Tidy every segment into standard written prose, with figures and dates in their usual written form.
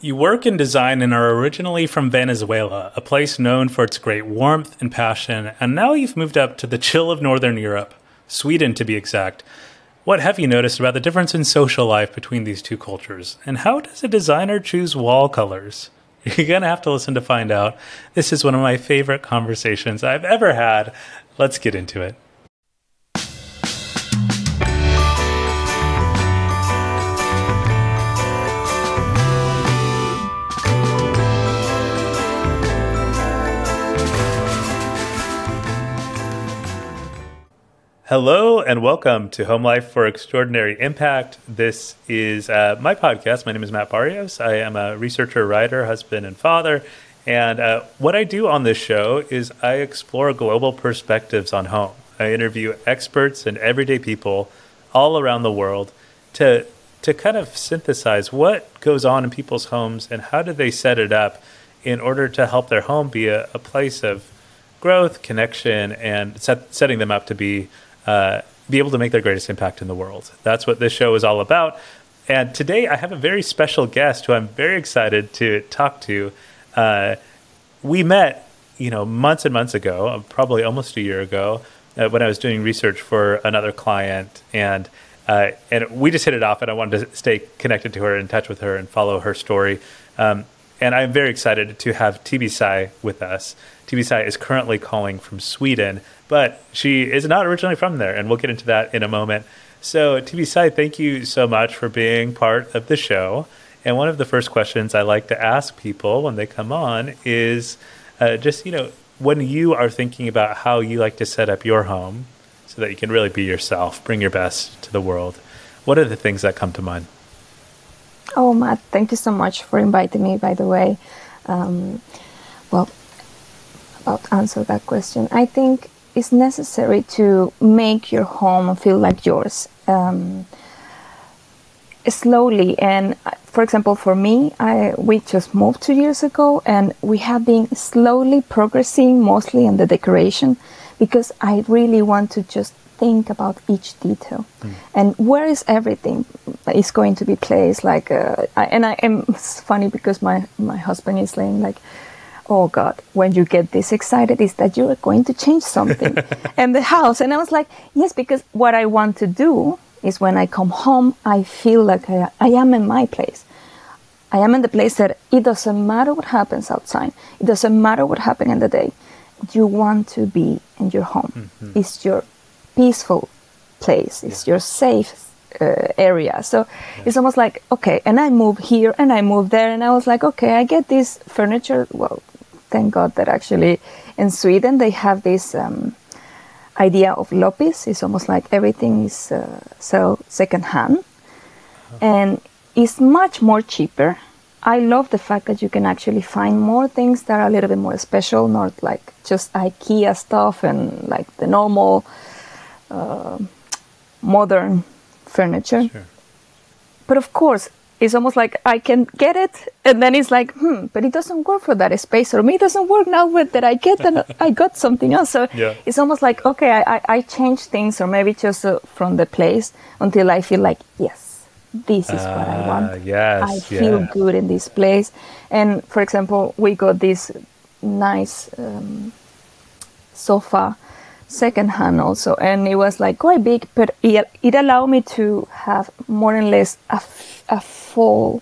You work in design and are originally from Venezuela, a place known for its great warmth and passion, and now you've moved up to the chill of Northern Europe, Sweden to be exact. What have you noticed about the difference in social life between these two cultures? And how does a designer choose wall colors? You're going to have to listen to find out. This is one of my favorite conversations I've ever had. Let's get into it. Hello and welcome to Home Life for Extraordinary Impact. This is my podcast. My name is Matt Barrios. I am a researcher, writer, husband, and father. And what I do on this show is I explore global perspectives on home. I interview experts and everyday people all around the world to kind of synthesize what goes on in people's homes and how do they set it up in order to help their home be a place of growth, connection, and setting them up to be able to make their greatest impact in the world. That's what this show is all about. And today I have a very special guest who I'm very excited to talk to. We met, months and months ago, probably almost a year ago, when I was doing research for another client, and we just hit it off. And I wanted to stay connected to her, in touch with her, and follow her story. And I'm very excited to have TB Sai with us. TB Sai is currently calling from Sweden, but she is not originally from there, and we'll get into that in a moment. So, TB Sai, thank you so much for being part of the show. And one of the first questions I like to ask people when they come on is when you are thinking about how you like to set up your home so that you can really be yourself, bring your best to the world, what are the things that come to mind? Oh, Matt, thank you so much for inviting me, by the way. About answer that question, I think it's necessary to make your home feel like yours slowly. And for example, for me, we just moved 2 years ago, and we have been slowly progressing mostly in the decoration because I really want to just think about each detail and where is everything is going to be placed. It's funny because my husband is saying like, oh God, when you get this excited is that you're going to change something in the house. And I was like, yes, because what I want to do is when I come home, I feel like I am in my place. I am in the place that it doesn't matter what happens outside. It doesn't matter what happens in the day. You want to be in your home. Mm-hmm. It's your peaceful place. It's your safe area. So it's almost like, okay, and I move here and I move there. And I was like, okay, I get this furniture. Well, thank God that actually in Sweden they have this idea of loppis. It's almost like everything is sold secondhand, and it's much more cheaper. I love the fact that you can actually find more things that are a little bit more special, not like just IKEA stuff and like the normal modern furniture. Sure. But of course, it's almost like I can get it, and then it's like, but it doesn't work for that space, or me, it doesn't work now with that I get, and I got something else. So It's almost like, okay, I change things, or maybe just from the place until I feel like, yes, this is what I want. Yes, I feel good in this place. And for example, we got this nice sofa secondhand also, and it was like quite big, but it allowed me to have more or less a full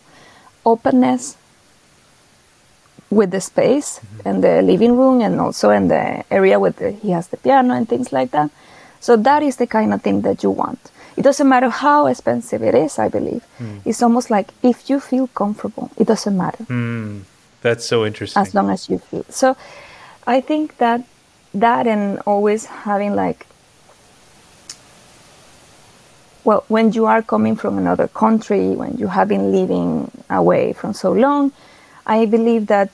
openness with the space and the living room, and also in the area where he has the piano and things like that. So that is the kind of thing that you want. It doesn't matter how expensive it is, I believe. It's almost like if you feel comfortable, it doesn't matter. That's so interesting. As long as you feel. So I think that and always having when you are coming from another country, when you have been living away from so long, I believe that,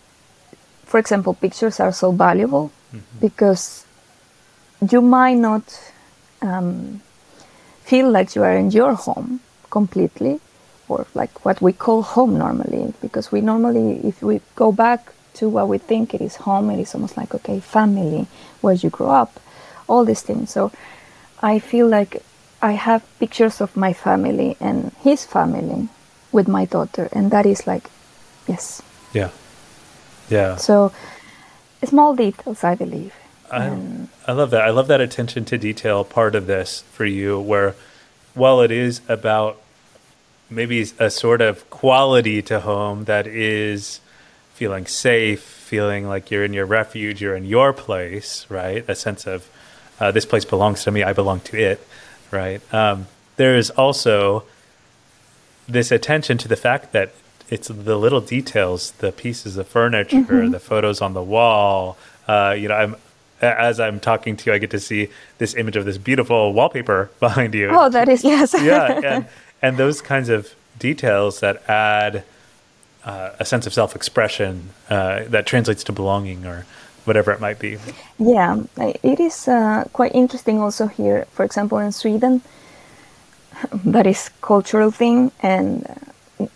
for example, pictures are so valuable because you might not feel like you are in your home completely, or like what we call home normally, because we normally, if we go back to what we think it is home, it is almost like, okay, family, where you grew up, all these things. So I feel like I have pictures of my family and his family with my daughter, and that is like Yes. Yeah. Yeah. So small details, I believe. I love that. I love that attention to detail part of this for you, where while it is about maybe a sort of quality to home that is feeling safe, feeling like you're in your refuge, you're in your place, right? A sense of this place belongs to me, I belong to it, right? There is also this attention to the fact that it's the little details, the pieces of furniture, the photos on the wall. As I'm talking to you, I get to see this image of this beautiful wallpaper behind you. Oh, that is, yes. Yeah, and those kinds of details that add a sense of self-expression that translates to belonging or whatever it might be. Yeah, it is quite interesting also here, for example, in Sweden, that is cultural thing, and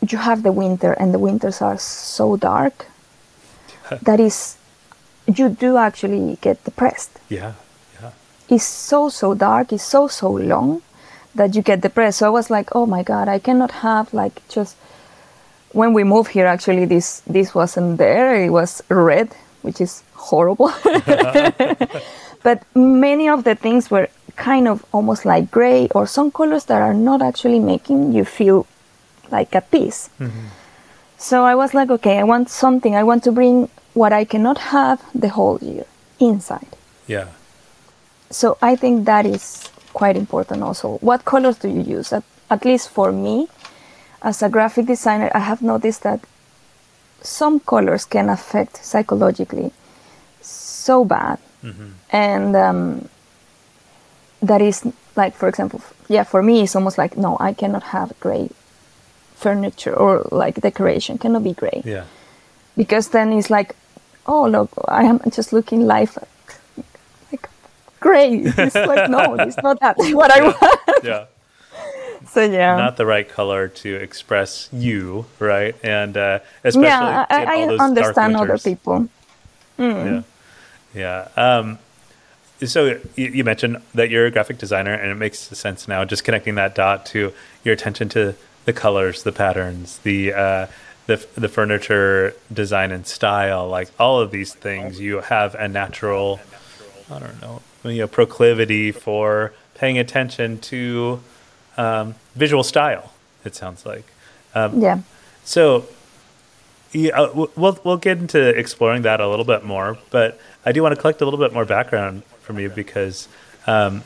you have the winter, and the winters are so dark. That is, you do actually get depressed. Yeah. It's so dark, it's so long that you get depressed. So I was like, oh my God, I cannot have like just, when we moved here, actually this wasn't there, it was red, which is horrible. But many of the things were kind of almost like gray, or some colors that are not actually making you feel like at peace. So I was like, okay, I want something, I want to bring what I cannot have the whole year inside. Yeah. So I think that is quite important also. What colors do you use? At least for me, as a graphic designer, I have noticed that some colors can affect psychologically so bad. And that is like, for example, for me, it's almost like, no, I cannot have gray furniture or like decoration, cannot be gray. Yeah. Because then it's like, oh, look, I am just looking life like gray. It's like, no, it's not that what I want. Yeah. So yeah, not the right color to express you, right? And especially I all those understand dark other winters. people. Yeah. So you mentioned that you're a graphic designer, and it makes sense now. Just connecting that dot to your attention to the colors, the patterns, the furniture design and style, like all of these things. You have a natural, I don't know, proclivity for paying attention to visual style. It sounds like. So we'll get into exploring that a little bit more, but I do want to collect a little bit more background from you because, I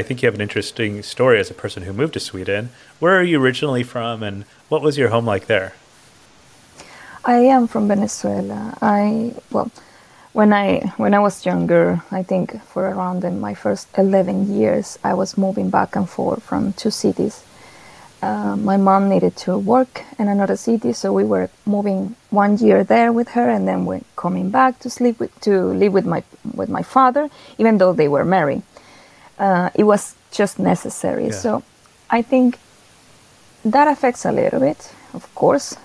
think you have an interesting story as a person who moved to Sweden. Where are you originally from, and what was your home like there? I am from Venezuela. When I was younger, I think for around my first 11 years, I was moving back and forth from two cities. My mom needed to work in another city, so we were moving 1 year there with her, and then we're coming back to live with my father, even though they were married. It was just necessary. Yeah. So I think that affects a little bit. Of course,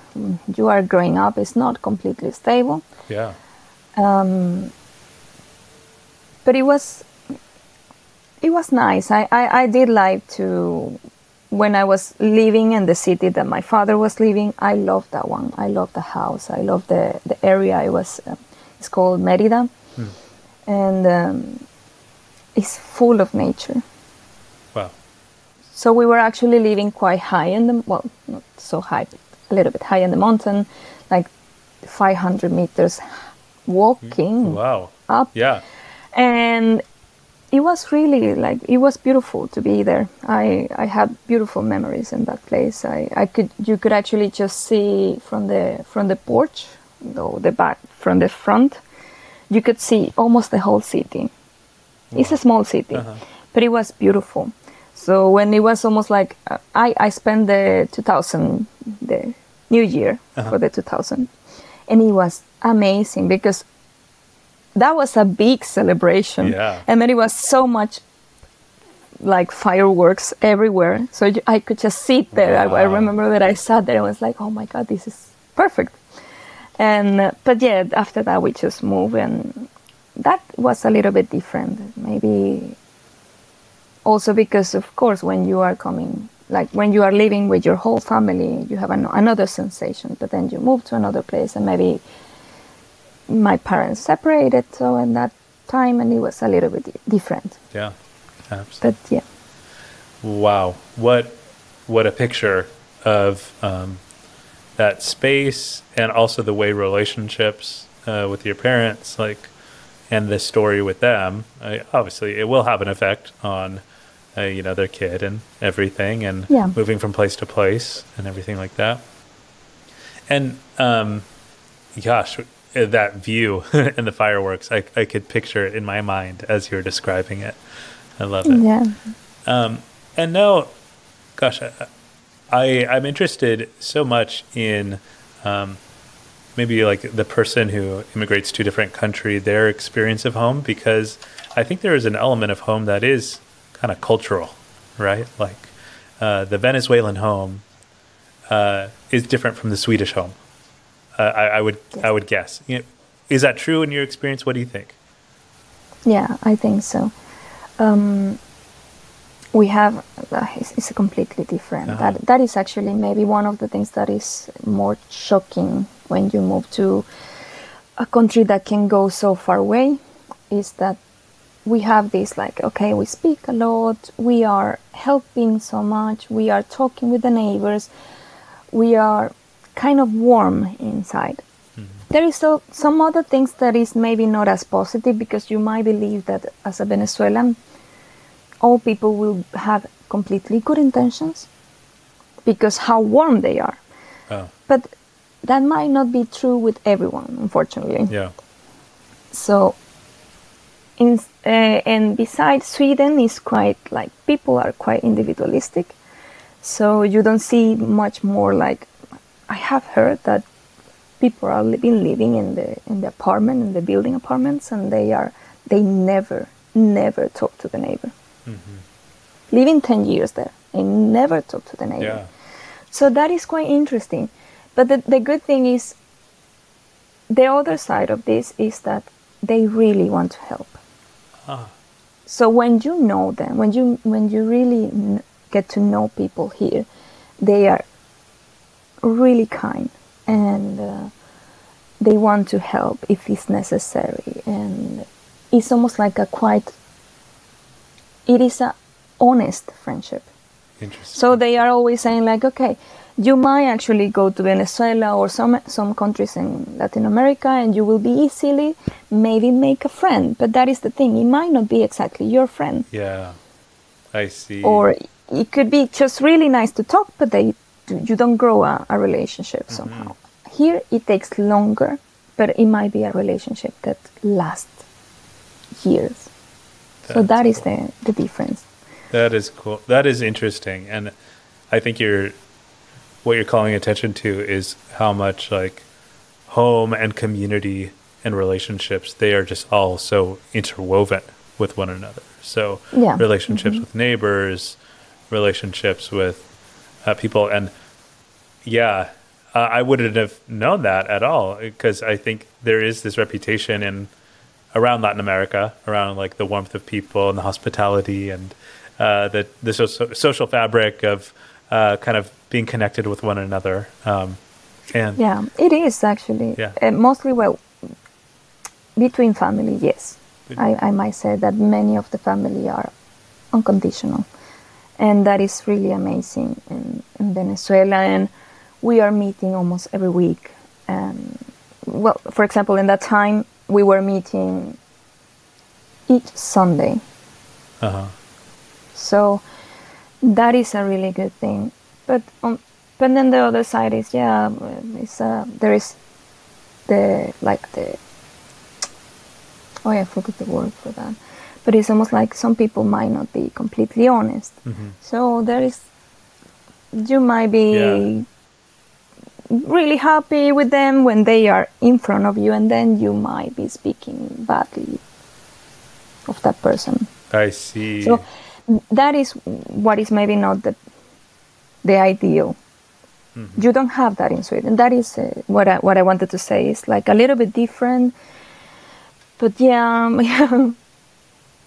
you are growing up; it's not completely stable. Yeah. But it was nice. I did like to. When I was living in the city that my father was living, I loved that one. I loved the house. I loved the area. It's called Merida. And it's full of nature. Wow. So we were actually living quite high not so high, but a little bit high in the mountain, like 500 meters walking up. Yeah. And it was really it was beautiful to be there. I had beautiful memories in that place. You could actually just see from the porch, though the back, from the front, you could see almost the whole city. Wow. It's a small city, but it was beautiful. So when it was almost like, I spent the New Year for the 2000, and it was amazing because that was a big celebration. Yeah. And then it was so much like fireworks everywhere. So I could just sit there. Wow. I remember that I sat there and was like, oh my God, this is perfect. And but yeah, after that we just moved, and that was a little bit different. Maybe also because, of course, when you are coming like when you are living with your whole family, you have another sensation, but then you move to another place and maybe my parents separated, so in that time, and it was a little bit different. Yeah, absolutely. But yeah. Wow, what a picture of that space, and also the way relationships with your parents, like, and the story with them. Obviously, it will have an effect on their kid and everything, and moving from place to place and everything like that. And gosh, that view and the fireworks, I could picture it in my mind as you were describing it. I love it. Yeah. And now, gosh, I'm interested so much in maybe like the person who immigrates to a different country, their experience of home, because I think there is an element of home that is kind of cultural, right? Like the Venezuelan home is different from the Swedish home. I would guess. Is that true in your experience? What do you think? Yeah, I think so. We have it's completely different. That is actually maybe one of the things that is more shocking when you move to a country that can go so far away, is that we have this like, okay, we speak a lot, we are helping so much, we are talking with the neighbors, we are kind of warm inside. There is some other things that is maybe not as positive, because you might believe that as a Venezuelan, all people will have completely good intentions because how warm they are. Oh. But that might not be true with everyone, unfortunately. Yeah. So, and besides, Sweden is quite like, people are quite individualistic. So you don't see much more like, I have heard that people are living in the apartment, in the building apartments, and they never talk to the neighbor. Mm-hmm. Living 10 years there, they never talk to the neighbor. Yeah. So that is quite interesting. But the good thing is, the other side of this is that they really want to help. So when you know them, when you really get to know people here, they are really kind, and they want to help if it's necessary. And it's almost like it is a honest friendship. Interesting. So they are always saying like, okay, you might actually go to Venezuela or some countries in Latin America, and you will be easily maybe make a friend. But that is the thing, it might not be exactly your friend. Yeah, I see. Or it could be just really nice to talk, but you don't grow a relationship somehow. Here it takes longer, but it might be a relationship that lasts years. So that is cool. the difference. That is cool. That is interesting. And I think what you're calling attention to is how much like home and community and relationships, they are just all so interwoven with one another. So relationships with neighbors, relationships with people. And I wouldn't have known that at all, because I think there is this reputation around Latin America, around like the warmth of people and the hospitality and the social fabric of kind of being connected with one another. And it is actually mostly, well, between family, yes. I might say that many of the family are unconditional, and that is really amazing in Venezuela. And we are meeting almost every week. Well, for example, in that time we were meeting each Sunday. So that is a really good thing. But then the other side is there is I forgot the word for that. But it's almost like some people might not be completely honest. So you might be really happy with them when they are in front of you, and then you might be speaking badly of that person. I see. So that is what is maybe not the ideal. You don't have that in Sweden. That is what I wanted to say. It's like a little bit different. But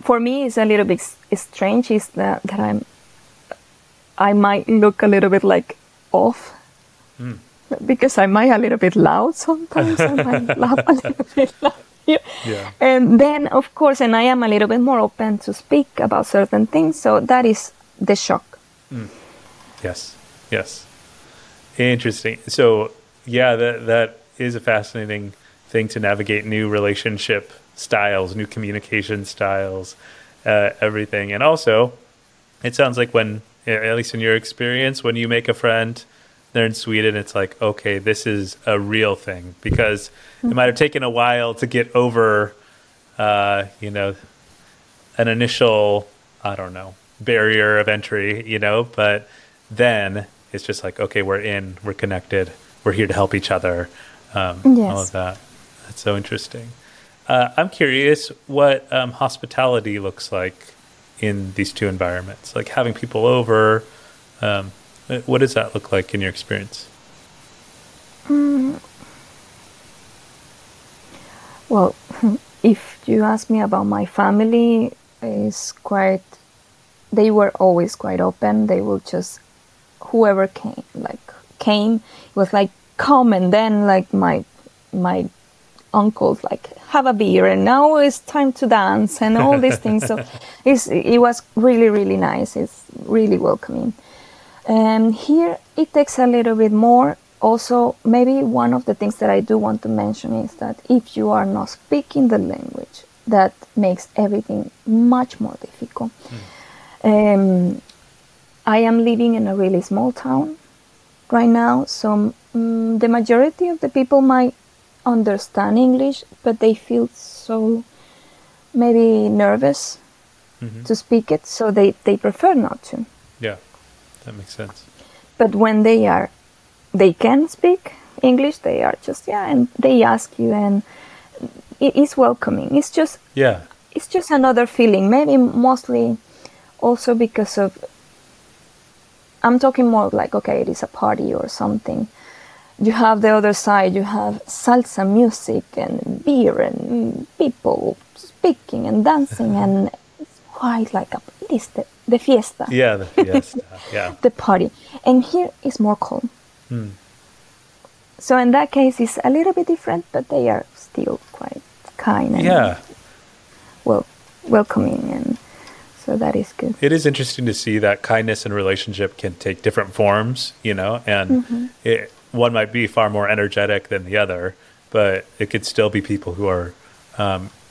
for me it's a little bit strange is that I might look a little bit like off because I might a little bit loud sometimes. I might laugh a little bit loud. Yeah. And then, of course, and I am a little bit more open to speak about certain things. So that is the shock. Yes. Yes. Interesting. So, yeah, that is a fascinating thing to navigate, new relationship styles, new communication styles, everything. And also, it sounds like when, at least in your experience, when you make a friend there in Sweden, it's like, okay, this is a real thing, because it might have taken a while to get over, you know, an initial, I don't know, barrier of entry, you know, but then it's just like, okay, we're connected, we're here to help each other, all of that. That's so interesting. I'm curious what hospitality looks like in these two environments, like having people over. What does that look like in your experience? Well, if you ask me about my family, they were always quite open. They will just, whoever came, it was like, come, and then like my uncles like, have a beer, and now it's time to dance, and all these things. So it was really, really nice. It's really welcoming. And here it takes a little bit more. Also, maybe one of the things that I do want to mention is that if you are not speaking the language, that makes everything much more difficult. I am living in a really small town right now, so the majority of the people might understand English, but they feel so maybe nervous to speak it, so they prefer not to. Yeah, that makes sense. But when they can speak English, they are just, and they ask you, and it is welcoming. It's just another feeling, maybe mostly also because of, I'm talking more like, okay, it is a party or something. You have the other side, you have salsa music and beer and people speaking and dancing, and it's quite like it is the fiesta. Yeah, the fiesta, yeah. The party. And here is more calm. So in that case, it's a little bit different, but they are still quite kind and welcoming, and so that is good. It is interesting to see that kindness in relationship can take different forms, you know, and one might be far more energetic than the other, but it could still be people who are,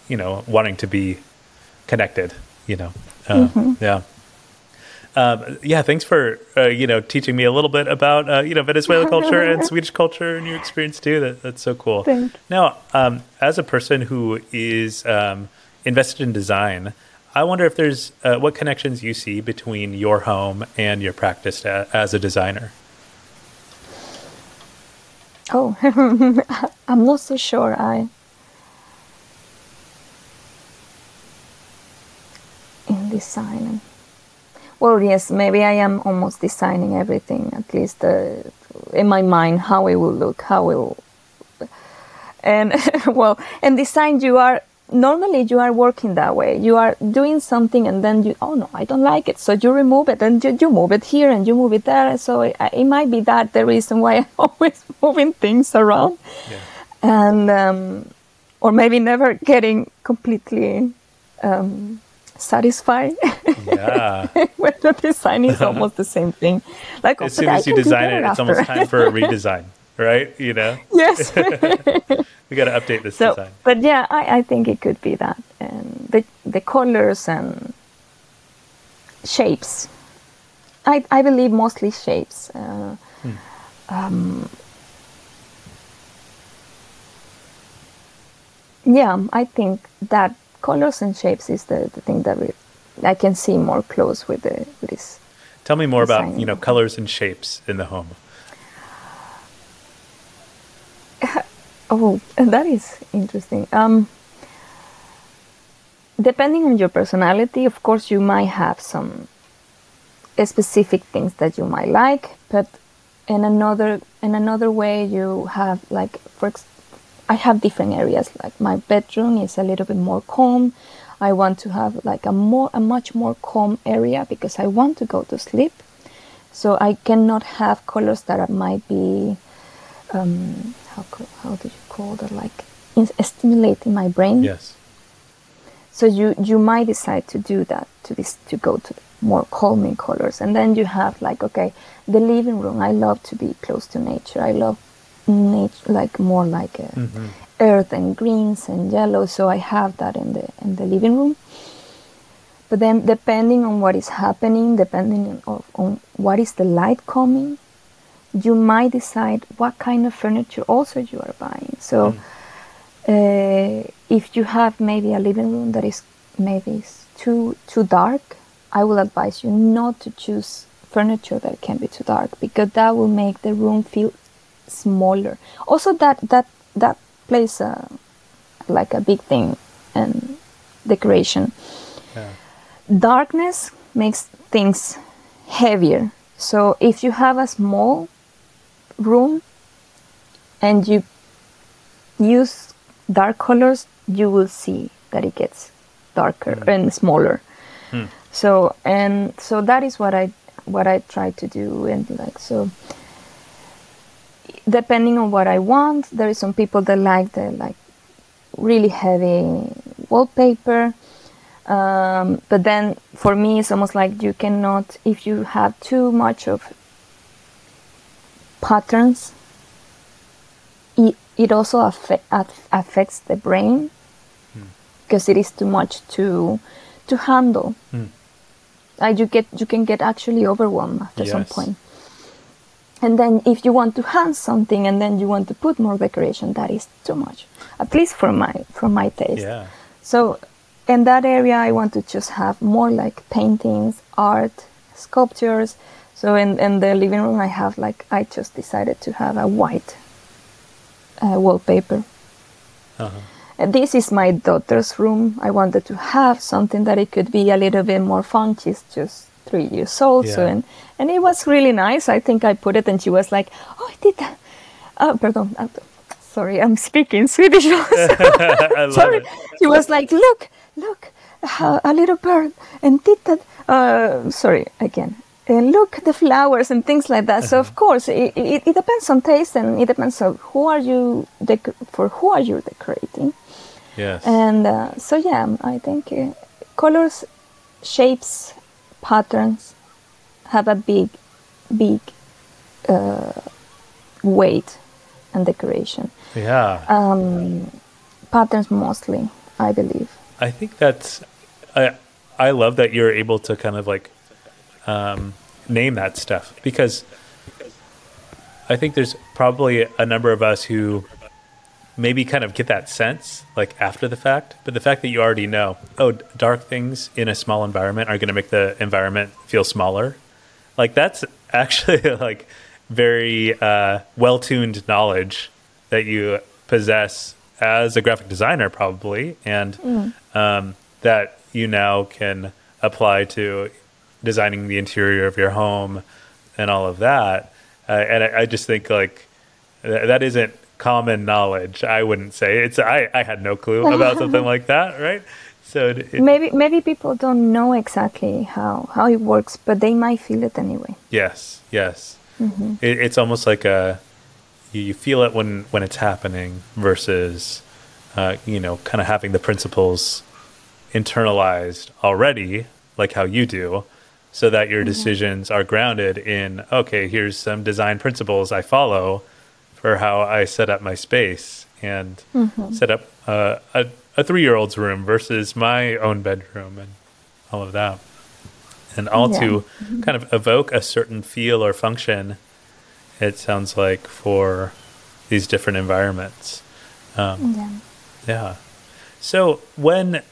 you know, wanting to be connected, you know. Thanks for you know, teaching me a little bit about you know, Venezuelan culture and Swedish culture and your experience too. That's so cool. Thanks. Now, as a person who is invested in design, I wonder if there's what connections you see between your home and your practice as a designer. Oh, I'm not so sure. In design. Well, yes, maybe I am almost designing everything, at least in my mind, how it will look, and well, in design normally you are working that way. You are doing something and then oh no, I don't like it. So you remove it and you move it here and you move it there. So it might be that the reason why I'm always moving things around. Yeah. And, or maybe never getting completely satisfied. Yeah. When the design is almost the same thing. Like as soon as you design it, it's almost time for a redesign, right? You know? Yes. We got to update this design. But yeah, I think it could be that. And the colors and shapes. I believe mostly shapes. Yeah, I think that colors and shapes is the thing that I can see more close with this. Tell me more about, you know, colors and shapes in the home. Oh, that is interesting. Depending on your personality, of course, you might have some specific things that you might like, but in another way, you have like, I have different areas. Like my bedroom is a little bit more calm. I want to have like a much more calm area because I want to go to sleep. So I cannot have colors that might be, how do you call that, like stimulating my brain. Yes. So you might decide to do that, to go to more calming colors. And then you have like, okay, the living room, I love to be close to nature. I love nature, like more like earth and greens and yellow. So I have that in the living room. But then depending on what is happening, depending on what is the light coming, you might decide what kind of furniture also you are buying. So if you have maybe a living room that is maybe too dark, I will advise you not to choose furniture that can be too dark, because that will make the room feel smaller. Also, that plays like a big thing in decoration. Yeah. Darkness makes things heavier. So if you have a small room and you use dark colors, you will see that it gets darker and smaller. So that is what I try to do. And like, so depending on what I want, there is some people that like the like really heavy wallpaper. But then for me, it's almost like you cannot, if you have too much of patterns, it also affects the brain, because it is too much to handle. You can get actually overwhelmed after some point. And then if you want to hang something and then you want to put more decoration, that is too much, at least from my taste. Yeah. So in that area, I want to just have more like paintings, art, sculptures. So in the living room, I just decided to have a white wallpaper. And this is my daughter's room. I wanted to have something that it could be a little bit more fun. She's just 3 years old. Yeah. So and it was really nice. I think I put it and she was like, oh, I did that. Pardon. Sorry, I'm speaking Swedish. I love Sorry. it. She was like, look, a little bird, and did that. Sorry, again. And look, the flowers and things like that. So of course, it depends on taste, and it depends on who are you decorating. Yes. And so yeah, I think colors, shapes, patterns have a big weight in decoration. Yeah. Patterns mostly, I believe. I think that's, I love that you're able to kind of like name that stuff, because I think there's probably a number of us who maybe kind of get that sense like after the fact, but the fact that you already know, oh, dark things in a small environment are going to make the environment feel smaller. Like that's actually like very well-tuned knowledge that you possess as a graphic designer probably, and that you now can apply to designing the interior of your home and all of that. And I just think like that isn't common knowledge. I wouldn't say it's. I had no clue about something like that, right? So maybe people don't know exactly how it works, but they might feel it anyway. Yes. It's almost like you feel it when it's happening versus kind of having the principles internalized already, like how you do, so that your decisions are grounded in, okay, here's some design principles I follow for how I set up my space and set up a 3-year-old's room versus my own bedroom and all of that. And all to kind of evoke a certain feel or function, it sounds like, for these different environments. Yeah. So when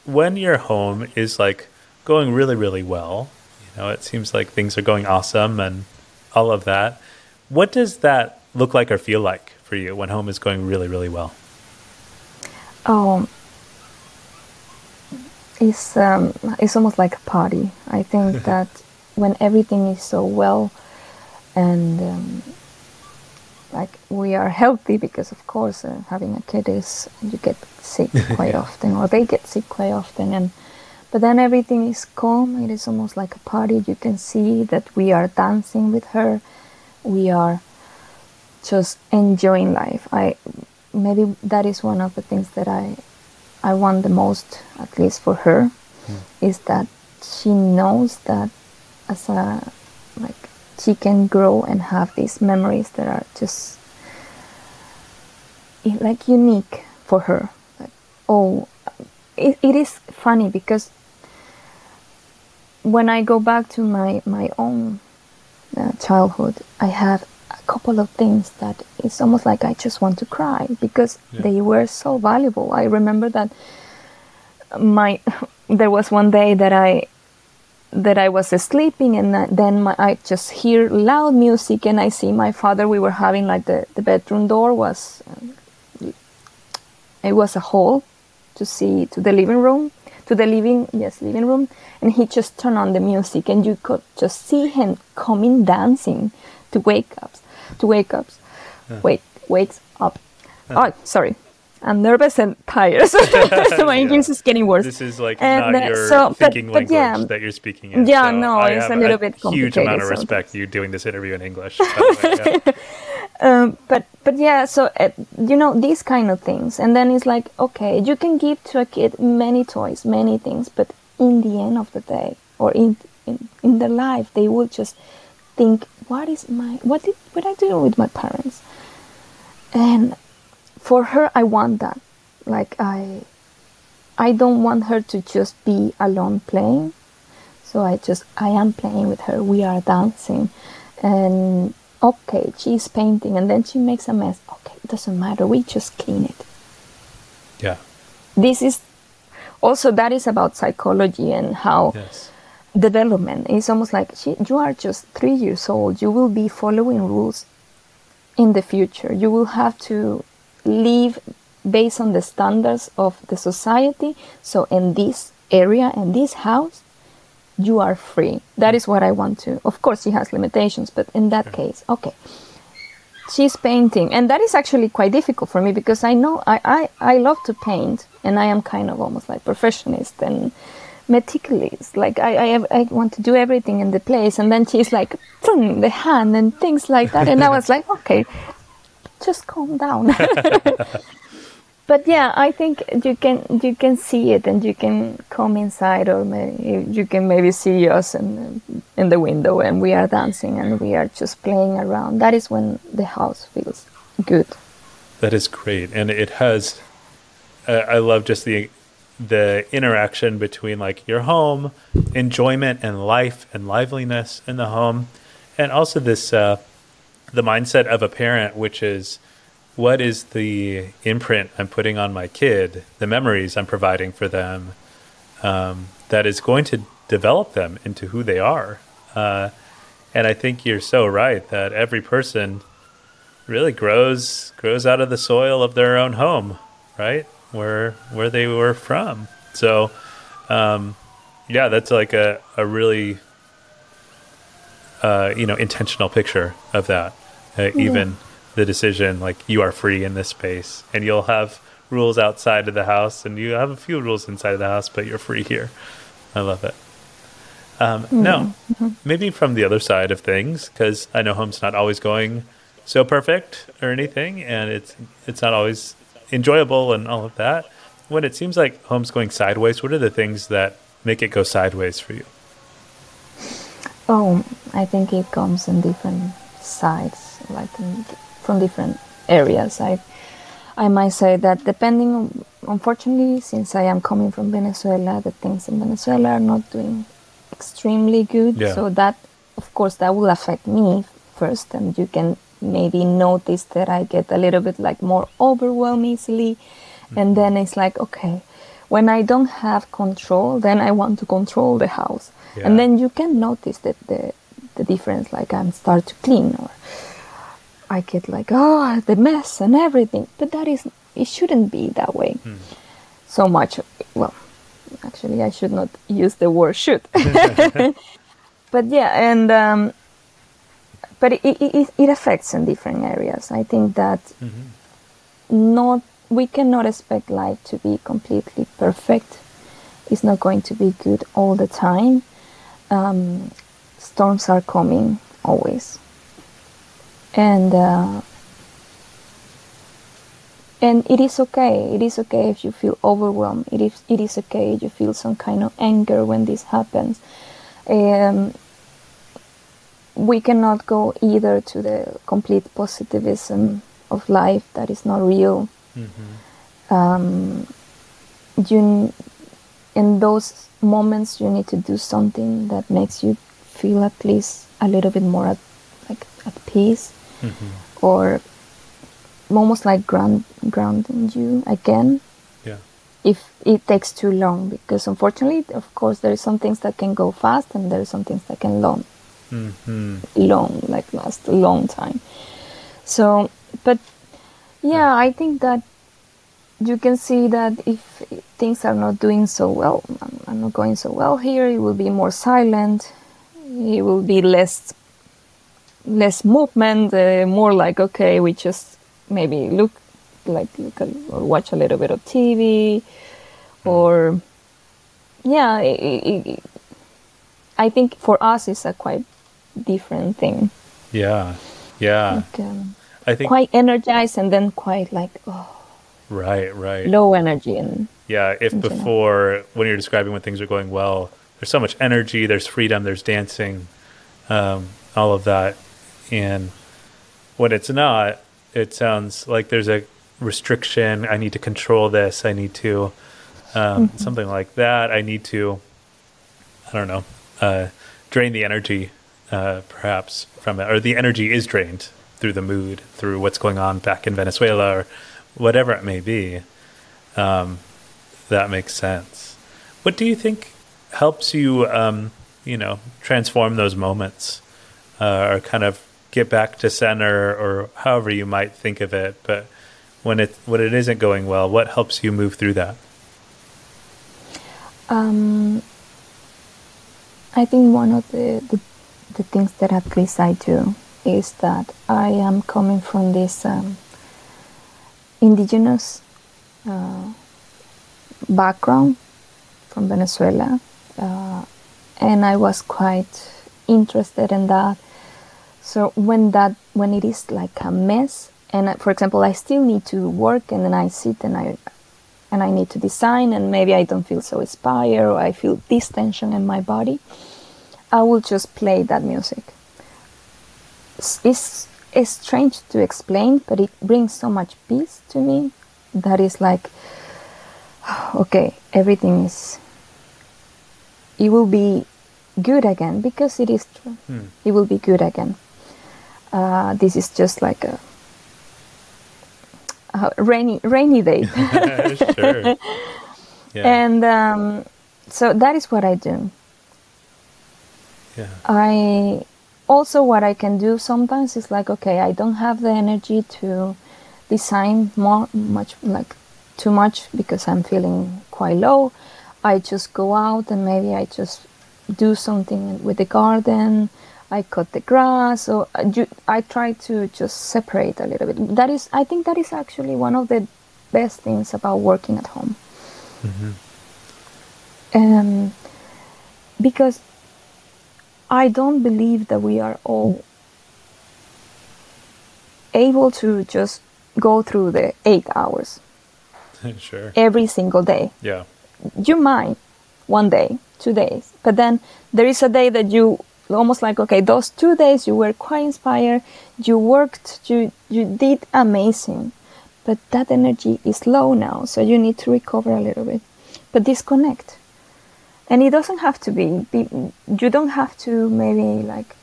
your home is like going really, really well, it seems like things are going awesome and all of that. What does that look like or feel like for you when home is going really, really well? It's almost like a party. I think that when everything is so well and like we are healthy, because of course having a kid is, you get sick quite often, or they get sick quite often, But then everything is calm. It is almost like a party. You can see that we are dancing with her. We are just enjoying life. Maybe that is one of the things that I want the most, at least for her, is that she knows that as a like she can grow and have these memories that are just like unique for her. Like, oh, it is funny because when I go back to my own childhood, I have a couple of things that it's almost like I just want to cry because they were so valuable. I remember that there was one day that I was sleeping, and then I just hear loud music, and I see my father. We were having like the bedroom door was it was a hole to see to the living room, living room, and he just turned on the music, and you could just see him coming dancing to wakes up. Oh, sorry. I'm nervous and tired, so my English is getting worse. This is like not your thinking language that you're speaking in. Yeah, so no, it's a little bit complicated. Huge amount of respect you doing this interview in English. By the way, yeah. But yeah, so these kind of things, and then it's like, okay, you can give to a kid many toys, many things, but in the end of the day, or in their life, they will just think, what I do with my parents, and for her, I want that. Like I don't want her to just be alone playing. So I am playing with her. We are dancing, and okay, she's painting, and then she makes a mess. Okay, it doesn't matter. We just clean it. Yeah. This is also that is about psychology and how development is almost like you are just 3 years old. You will be following rules in the future. You will have to live based on the standards of the society. So in this area, in this house, you are free. That is what I want to. Of course, she has limitations, but in that case, okay, she's painting, and that is actually quite difficult for me because I know I love to paint, and I am kind of almost like perfectionist and meticulous. Like I want to do everything in the place, and then she's like the hand and things like that, and I was like, okay, just calm down. But yeah, I think you can see it, and you can come inside, or you can maybe see us in the window, and we are dancing and we are just playing around. That is when the house feels good. That is great, and it has. I love just the interaction between like your home, enjoyment and life and liveliness in the home, and also this the mindset of a parent, which is, what is the imprint I'm putting on my kid, the memories I'm providing for them, that is going to develop them into who they are. And I think you're so right that every person really grows out of the soil of their own home, right? Where they were from. So, yeah, that's like a really, intentional picture of that. Even the decision, like, you are free in this space, and you'll have rules outside of the house, and you have a few rules inside of the house, but you're free here. I love it. Now, maybe from the other side of things, because I know home's not always going so perfect or anything, and it's not always enjoyable and all of that. When it seems like home's going sideways, what are the things that make it go sideways for you? Oh, I think it comes in different sides, like from different areas. I might say that depending, unfortunately, since I am coming from Venezuela, the things in Venezuela are not doing extremely good. Yeah. So that, of course, that will affect me first, and you can maybe notice that I get a little bit like more overwhelmed easily. And then it's like, okay, when I don't have control, then I want to control the house. Yeah. And then you can notice that the difference, like I'm start to clean, or I get like, oh, the mess and everything. But it shouldn't be that way so much. Well, actually, I should not use the word should. But yeah, and but it affects in different areas. I think that we cannot expect life to be completely perfect It's not going to be good all the time. Storms are coming always, and it is okay. It is okay if you feel overwhelmed. It is okay if you feel some kind of anger when this happens. We cannot go either to the complete positivism of life that is not real. In those moments, you need to do something that makes you feel at least a little bit more at peace, or almost like grounding you again. Yeah. If it takes too long, because unfortunately, of course, there are some things that can go fast, and there are some things that can last a long time. So, but yeah, I think that you can see that if things are not doing so well, are not going so well here, it will be more silent. It will be less movement, more like, okay, we just maybe look or watch a little bit of TV, or yeah, I think for us it's a quite different thing. Yeah. Like, I think quite energized, and then quite like right. low energy. And yeah, if before, when you're describing when things are going well, there's so much energy, there's freedom, there's dancing, all of that. And when it's not, it sounds like there's a restriction. I need to control this. I need to, something like that. I need to, I don't know, drain the energy, perhaps, from it. Or the energy is drained through the mood, through what's going on back in Venezuela, or whatever it may be. That makes sense. What do you think helps you, transform those moments, or kind of get back to center, or however you might think of it? But when it isn't going well, what helps you move through that? I think one of the things that at least I do is that I am coming from this indigenous background from Venezuela, and I was quite interested in that. So when it is like a mess, and for example, I still need to work, and then I sit and I need to design, and maybe I don't feel so inspired, or I feel this tension in my body, I will just play that music. It's strange to explain, but it brings so much peace to me that is like, okay, it will be good again, because it is true. It will be good again. This is just like a rainy day. Sure. Yeah. And so that is what I do. Yeah. What I can do sometimes is like, okay, I don't have the energy to design too much because I'm feeling quite low. I just go out and maybe I just do something with the garden. I cut the grass, or I try to just separate a little bit. I think that is actually one of the best things about working at home. Because I don't believe that we are all able to just go through the 8 hours Sure. every single day. Yeah. You might 1 day, 2 days, but then there is a day that you almost like, okay, those 2 days you were quite inspired, you worked, you did amazing, but that energy is low now, so you need to recover a little bit, but disconnect. And it doesn't have to be you don't have to maybe like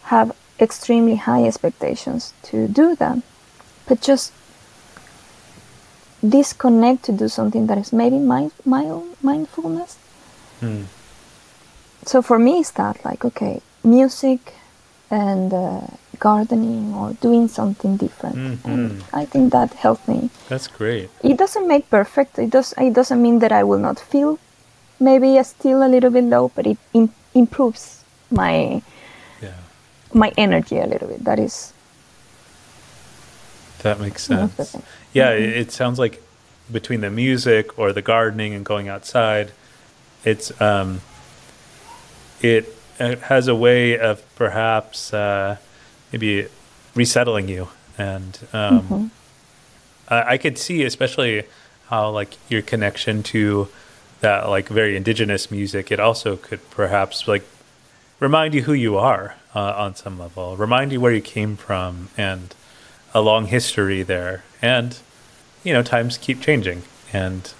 have extremely high expectations to do that, but just disconnect to do something that is maybe mindfulness. So for me, it's that, like, okay, music and gardening or doing something different. And I think that helped me. That's great. It doesn't make perfect. It doesn't mean that I will not feel maybe still a little bit low, but it improves my energy a little bit. That makes sense. Yeah, it sounds like between the music or the gardening and going outside, it's it has a way of perhaps maybe resettling you, and I could see especially how like your connection to that like very indigenous music, it also could perhaps like remind you who you are on some level, remind you where you came from, and a long history there. And you know, times keep changing, and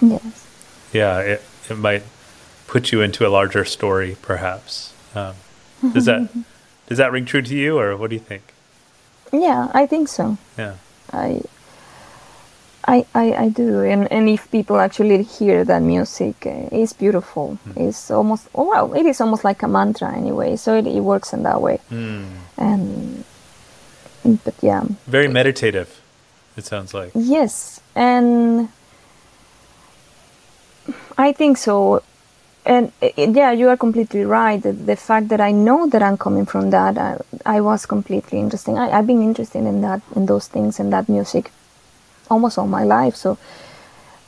Yes. yeah, it might put you into a larger story, perhaps. Does that ring true to you, or what do you think? Yeah, I think so. Yeah. I I do, and if people actually hear that music, it's beautiful. It's almost, oh, well, it is almost like a mantra anyway. So it works in that way. And but yeah, Very meditative, it sounds like. yes, and I think so. And yeah, you are completely right. The fact that I know that I'm coming from that, I was completely interesting. I've been interested in that, in those things, and that music, almost all my life. So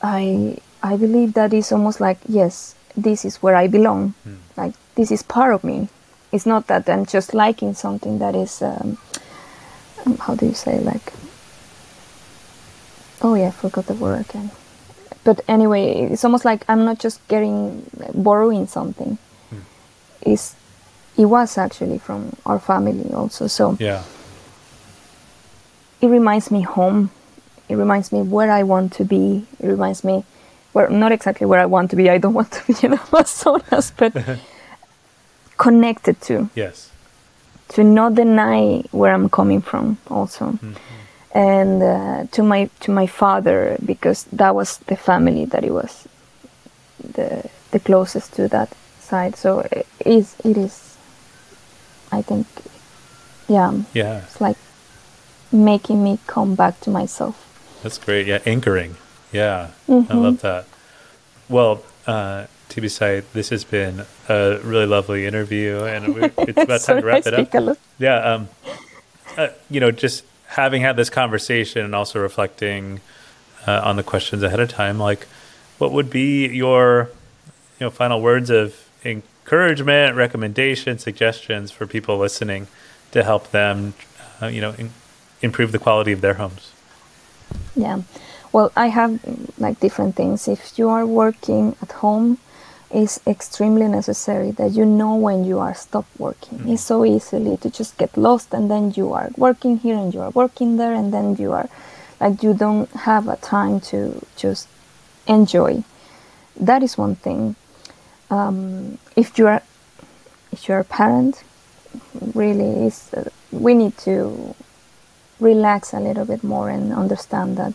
I believe that is almost like, yes, this is where I belong. Like, this is part of me. It's not that I'm just liking something that is, how do you say, like, oh yeah, I forgot the word again. But anyway, it's almost like I'm not just borrowing something. It was actually from our family also. So Yeah. it reminds me home. It reminds me where I want to be. It reminds me, well, not exactly where I want to be. I don't want to be in Amazonas, but connected to. Yes. To not deny where I'm coming from also. And to my father, because that was the family that it was the closest to that side. So it is, I think, yeah, Yeah. it's like making me come back to myself. That's great. Yeah, anchoring. Yeah, I love that. Well, Tibisay, this has been a really lovely interview, and it's about time to wrap it up. Yeah, you know, just having had this conversation and also reflecting on the questions ahead of time, like, what would be your, you know, final words of encouragement, recommendations, suggestions for people listening to help them, you know, improve the quality of their homes? Yeah, well, I have like different things. If you are working at home, it's extremely necessary that you know when you are stop working. It's so easily to just get lost, and then you are working here and you are working there, and then you are like, you don't have a time to just enjoy. That is one thing. If you are a parent, really we need to relax a little bit more and understand that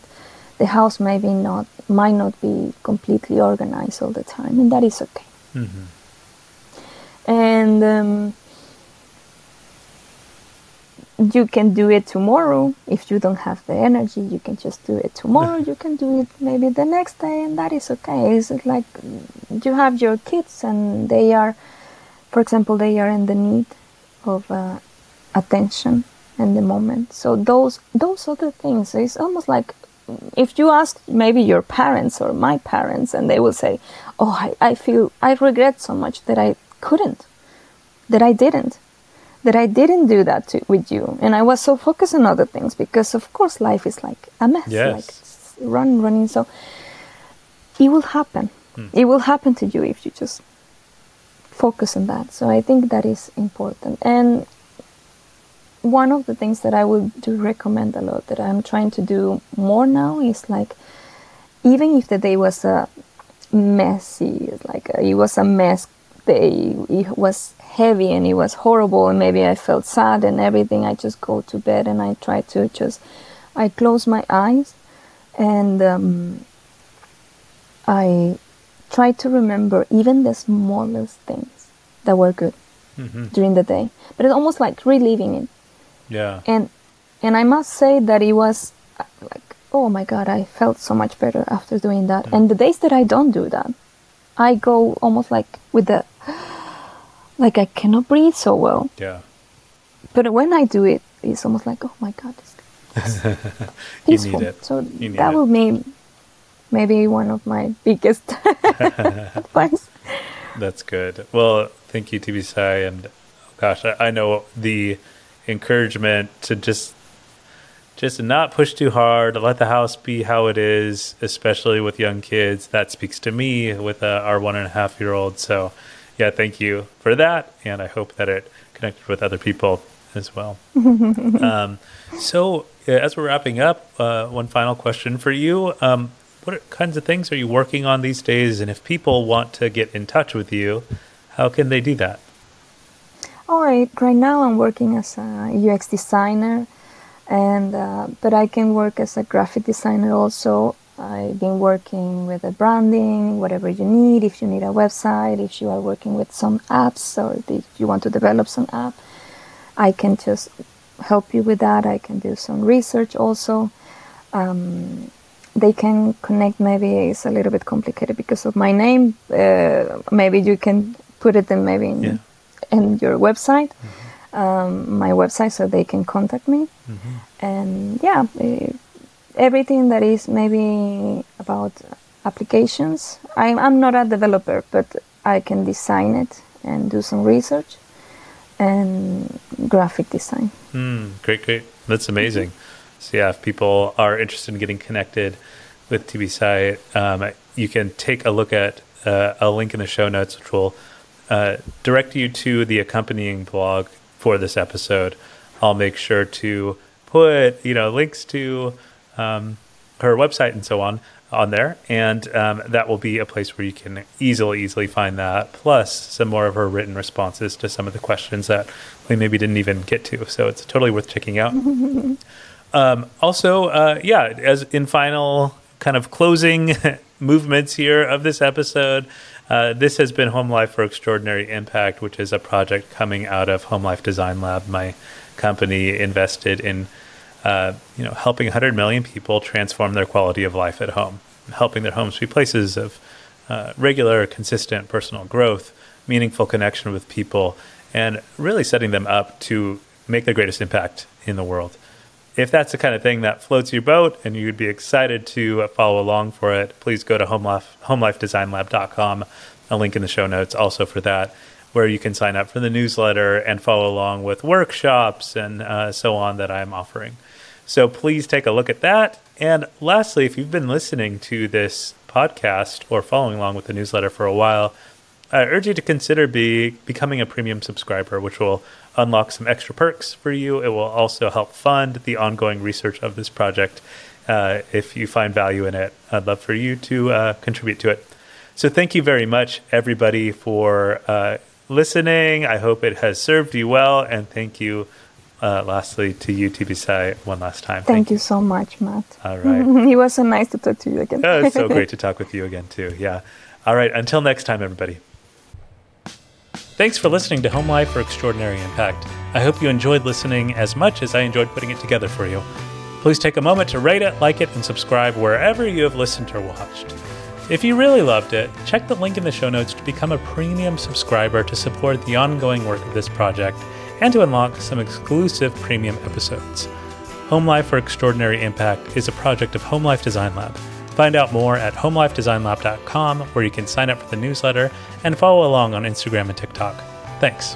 the house might not be completely organized all the time, and that is okay. And you can do it tomorrow. If you don't have the energy, you can just do it tomorrow. You can do it maybe the next day, and that is okay. It's like you have your kids, and they are, for example, they are in the need of attention in the moment. So those other things, it's almost like, if you ask maybe your parents or my parents, and they will say, oh, I regret so much that I didn't do that with you, and I was so focused on other things, because of course life is like a mess. Yes. Like it's running. So it will happen. It will happen to you if you just focus on that. So I think that is important. And one of the things that I would recommend a lot, that I'm trying to do more now, is like, even if the day was messy, it was a mess day, it was heavy and it was horrible, and maybe I felt sad and everything, I just go to bed and I try to I close my eyes, and I try to remember even the smallest things that were good during the day, but it's almost like reliving it. Yeah. And I must say that it was like, oh my God, I felt so much better after doing that. And the days that I don't do that, I go almost like with the, like I cannot breathe so well. Yeah. But when I do it, it's almost like, oh my God, it's peaceful. You need it. So that will be maybe one of my biggest advice. That's good. Well, thank you, TBSI. And gosh, I know the encouragement to just not push too hard, let the house be how it is, especially with young kids. That speaks to me with our 1.5-year-old. So yeah, thank you for that. And I hope that it connected with other people as well. So as we're wrapping up, one final question for you. What kinds of things are you working on these days? And if people want to get in touch with you, how can they do that? All right. Right now I'm working as a UX designer, and but I can work as a graphic designer also. I've been working with the branding, whatever you need. If you need a website, if you are working with some apps, or if you want to develop some app, I can just help you with that. I can do some research also. They can connect. Maybe it's a little bit complicated because of my name. Maybe you can put it in in your website, my website, so they can contact me. And yeah, everything that is maybe about applications. I'm not a developer, but I can design it and do some research and graphic design. Great. That's amazing. So yeah, if people are interested in getting connected with TBSI, you can take a look at a link in the show notes, which will direct you to the accompanying blog for this episode. I'll make sure to put links to her website and so on there, and that will be a place where you can easily find that, plus some more of her written responses to some of the questions that we maybe didn't even get to. So it's totally worth checking out. Also, as in final kind of closing movements here of this episode, this has been Home Life for Extraordinary Impact, which is a project coming out of Home Life Design Lab, my company invested in helping 100 million people transform their quality of life at home, helping their homes be places of regular, consistent personal growth, meaningful connection with people, and really setting them up to make their greatest impact in the world. If that's the kind of thing that floats your boat and you'd be excited to follow along for it, please go to homelifedesignlab.com, a link in the show notes also for that, where you can sign up for the newsletter and follow along with workshops and so on that I'm offering. So please take a look at that. And lastly, if you've been listening to this podcast or following along with the newsletter for a while, I urge you to consider becoming a premium subscriber, which will unlock some extra perks for you. It will also help fund the ongoing research of this project. If you find value in it, I'd love for you to contribute to it. So thank you very much, everybody, for listening. I hope it has served you well. And thank you, lastly, to you, TBSI, one last time. Thank you so much, Matt. All right. It was so nice to talk to you again. It's so great to talk with you again, too. Yeah. All right. Until next time, everybody. Thanks for listening to Home Life for Extraordinary Impact. I hope you enjoyed listening as much as I enjoyed putting it together for you. Please take a moment to rate it, like it, and subscribe wherever you have listened or watched. If you really loved it, check the link in the show notes to become a premium subscriber to support the ongoing work of this project and to unlock some exclusive premium episodes. Home Life for Extraordinary Impact is a project of Home Life Design Lab. Find out more at homelifedesignlab.com, where you can sign up for the newsletter and follow along on Instagram and TikTok. Thanks.